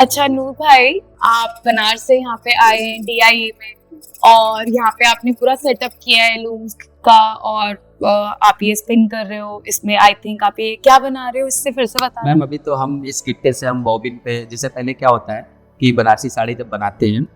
अच्छा नूर भाई, आप बनारस से यहाँ पे आए हैं DIA में, और यहाँ पे आपने पूरा सेटअप किया है लूम्स का, और आप ये स्पिन कर रहे हो इसमें। आई थिंक आप ये क्या बना रहे हो, इससे फिर से बता। मैम अभी तो हम इस गिट्टे से हम बॉबिन पे, जैसे पहले क्या होता है कि बनारसी साड़ी जब बनाते हैं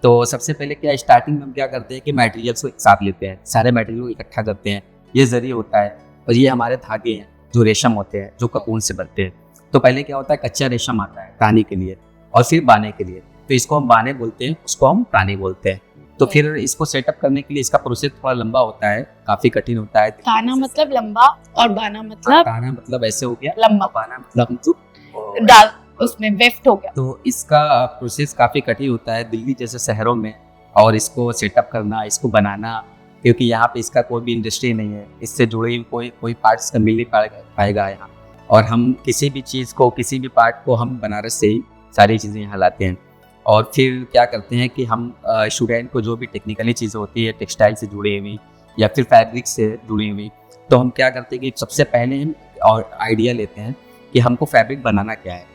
तो सबसे पहले क्या स्टार्टिंग में हम क्या करते हैं कि मटेरियल्स को एक साथ लेते हैं, सारे मटेरियल को इकट्ठा करते हैं। ये जरिए होता है और ये हमारे धागे हैं जो रेशम होते हैं, जो कपून से बनते हैं। तो पहले क्या होता है, कच्चा रेशम आता है तानी के लिए और फिर बाने के लिए, तो इसको हम बाने बोलते हैं, उसको हम तानी बोलते हैं। तो फिर इसको सेटअप करने के लिए इसका प्रोसेस थोड़ा लंबा होता है, काफी कठिन होता है। ताना मतलब लंबा और बाना मतलब ताना मतलब ऐसे हो गया, लंबा, बाना मतलब डाल उसमें वेफ्ट हो गया। तो इसका प्रोसेस काफ़ी कठिन होता है दिल्ली जैसे शहरों में, और इसको सेटअप करना, इसको बनाना, क्योंकि यहाँ पे इसका कोई भी इंडस्ट्री नहीं है, इससे जुड़े हुए कोई पार्ट्स का मिल नहीं पाएगा यहाँ। और हम किसी भी चीज़ को, किसी भी पार्ट को हम बनारस से ही सारी चीज़ें यहाँ लाते हैं। और फिर क्या करते हैं कि हम स्टूडेंट को जो भी टेक्निकली चीज़ें होती है, टेक्सटाइल से जुड़ी हुई या फिर फैब्रिक से जुड़ी हुई, तो हम क्या करते हैं कि सबसे पहले हम और आइडिया लेते हैं कि हमको फैब्रिक बनाना क्या है,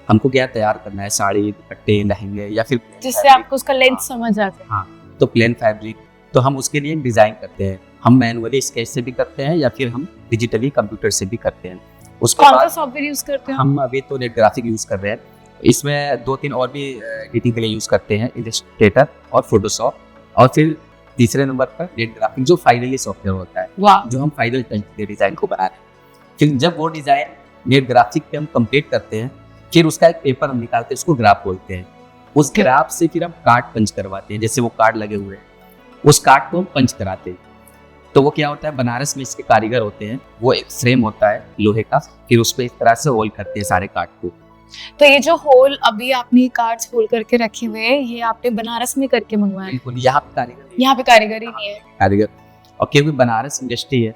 हमको क्या तैयार करना है, साड़ी, दुपट्टे, लहंगे या फिर जिससे आपको उसका लेंथ समझ आ जाए। हाँ, तो प्लेन फैब्रिक, तो हम उसके लिए डिज़ाइन करते हैं। हम मैनुअली स्केच से भी करते हैं या फिर हम डिजिटली कंप्यूटर से भी करते हैं। उसके कौन सा बाद सॉफ्टवेयर यूज करते हो? हम अभी तो नेट ग्राफिक यूज़ कर रहे हैं। इसमें 2-3 और भी एडिटिंग के लिए यूज़ करते हैं, इलस्ट्रेटर और फोटोशॉप। और फिर तीसरे नंबर पर नेट ग्राफिक, जो फाइनली सॉफ्टवेयर होता है, वाह, जो हम फाइनल टच के डिज़ाइन को बना रहे हैं। फिर जब वो डिज़ाइन नेट ग्राफिक पे हम कंप्लीट करते हैं, फिर उसका एक पेपर हम निकालते हैं, उसको ग्राफ बोलते हैं। उस ग्राफ से फिर हम कार्ड पंच करवाते हैं, जैसे वो कार्ड लगे हुए हैं, उस कार्ड को हम पंच कराते हैं। तो वो क्या होता है, बनारस में इसके कारीगर होते हैं, वो एक फ्रेम होता है लोहे का, फिर उस पर इस तरह से होल करते हैं सारे कार्ड को। तो ये जो होल अभी आपने कार्ड्स होल करके रखे हुए हैं, ये आपने बनारस में करके मंगवाए? बिल्कुल, यहाँ पे कारीगर यहाँ पे कारीगर ही नहीं है। कारीगर, और क्योंकि बनारस इंडस्ट्री है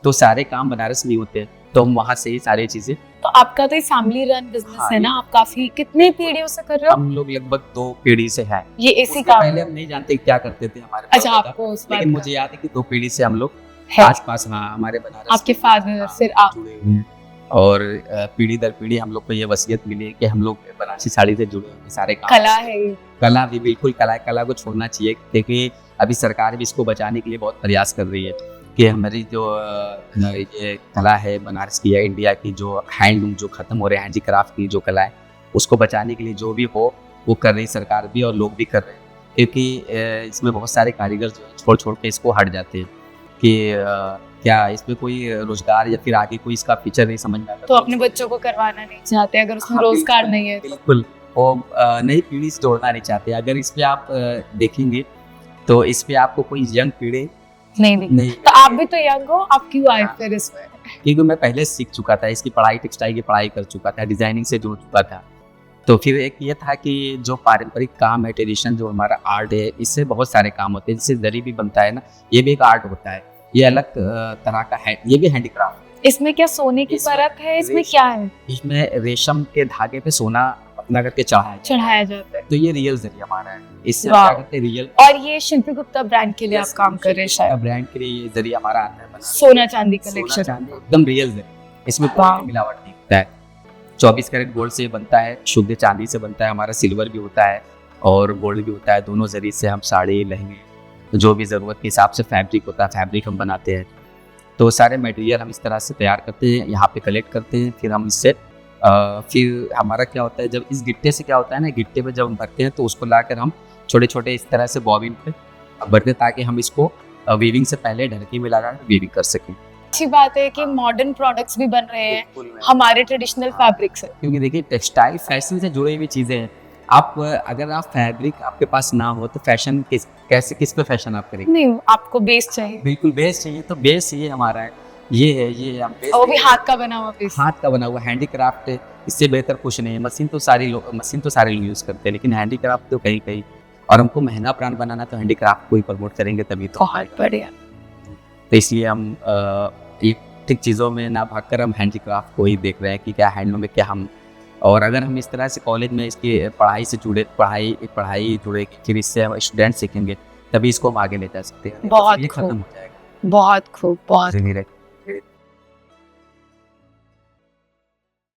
तो सारे काम बनारस में होते हैं, तो हम वहाँ से ही सारी चीज़ें। तो आपका तो फैमिली रन बिजनेस है ना, आप काफी कितने पीढ़ियों से कर रहे हो? हम लोग लगभग 2 पीढ़ी से हैं। ये इसी उसके काम पहले हम नहीं जानते क्या करते थे हमारे अच्छा, बाप दादा, आपको उस बात लेकिन का मुझे याद है कि 2 पीढ़ी से हम लोग है। आस-पास, हाँ, हमारे बनारस आपके फादर फिर आप जुड़े हुए हैं। और पीढ़ी दर पीढ़ी हम लोग को ये वसीयत मिली है कि हम लोग बनारसी साड़ी से जुड़े हुए सारे काम। कला है ये। कला भी बिल्कुल कला है, कला को छोड़ना चाहिए। देखिए अभी सरकार भी इसको बचाने के लिए बहुत प्रयास कर रही है कि हमारी जो ये कला है बनारस की या इंडिया की, जो हैंडलूम जो खत्म हो रहे हैं, हैंडीक्राफ्ट की जो कला है, उसको बचाने के लिए जो भी हो वो कर रही सरकार भी और लोग भी कर रहे हैं। क्योंकि इसमें बहुत सारे कारीगर जो है छोड़ के इसको हट जाते हैं कि क्या इसमें कोई रोजगार या फिर आगे कोई इसका फीचर नहीं समझ में आता। तो अपने बच्चों को करवाना नहीं चाहते अगर उसमें रोजगार नहीं है? बिल्कुल, वो नई पीढ़ी से जोड़ना नहीं चाहते। अगर इस पे आप देखेंगे तो इस पे आपको कोई यंग पीढ़ी नहीं। तो आप भी तो यंग हो, आप क्यों आए फिर इसमें? क्योंकि मैं पहले सीख चुका था इसकी पढ़ाई, टेक्सटाइल की पढ़ाई कर चुका था, डिजाइनिंग से जुड़ चुका था। तो फिर एक ये था कि जो पारंपरिक काम है, ट्रेडिशन जो हमारा आर्ट है, इससे बहुत सारे काम होते हैं। जैसे दरी भी बनता है ना, ये भी एक आर्ट होता है, ये अलग तरह का है, ये भी हैंडीक्राफ्ट। इसमें क्या सोने की परत है? इसमें क्या है? इसमें रेशम के धागे पे सोना पतला करके चढ़ाया जाता है। तो ये रियल जरिए हमारा है, इससे वाह। क्या करते हैं रियल। और ये शिल्पी गुप्ता ब्रांड के लिए आप काम कर रहे हैं शायद? ब्रांड के लिए ये जरिए हमारा आता है, सोना चांदी सोना कलेक्शन चांदी एकदम रियल जरिए, इसमें वाह। कोई मिलावट नहीं होता है। 24 कैरेट गोल्ड से बनता है, शुद्ध चांदी से बनता है, हमारा सिल्वर भी होता है और गोल्ड भी होता है। दोनों जरिए से हम साड़ी, लहंगे, जो भी ज़रूरत के हिसाब से फैब्रिक होता है, फैब्रिक हम बनाते हैं। तो सारे मटेरियल हम इस तरह से तैयार करते हैं, यहाँ पे कलेक्ट करते हैं, फिर हम इससे फिर हमारा क्या होता है, जब इस गिट्टे से क्या होता है ना, गिट्टे पे जब हम भरते हैं तो उसको लाकर हम छोटे छोटे इस तरह से बॉबिन पे भरते हैं, ताकि हम इसको वीविंग से पहले ढरकी में लगा वीविंग कर सकें। अच्छी बात है कि मॉडर्न प्रोडक्ट्स भी बन रहे हैं हमारे ट्रेडिशनल फैब्रिक से। क्योंकि देखिए टेक्सटाइल फैशन से जुड़ी हुई चीज़ें हैं। आप अगर आप फैब्रिक आपके पास ना हो तो फैशन किस पे फैशन आप करेंगे? नहीं, आपको बेस चाहिए। बिल्कुल बेस चाहिए, तो बेस ये हमारा है, ये है, ये हम बेस, और वो भी हाथ का बना हुआ बेस। हाथ का बना हुआ हैंडीक्राफ्ट है, इससे बेहतर कुछ नहीं है। मशीन तो सारे लोग यूज़ करते हैं, लेकिन हैंडीक्राफ्ट तो कहीं कहीं, और हमको महंगा ब्रांड बनाना तो हैंडीक्राफ्ट को ही प्रमोट करेंगे तभी तो। बहुत बढ़िया। तो इसलिए हम इलेक्ट्रिक चीज़ों में ना भागकर हम हैंडीक्राफ्ट को ही देख रहे हैं कि क्या हैंडलूम में क्या हम, और अगर हम इस तरह से कॉलेज में इसकी पढ़ाई से जुड़े, पढ़ाई जुड़े, फिर इससे हम स्टूडेंट सीखेंगे, तभी इसको हम आगे ले जा सकते हैं। बहुत ये खूब। खत्म हो जाएगा बहुत खूब, बहुत धीरे धीरे।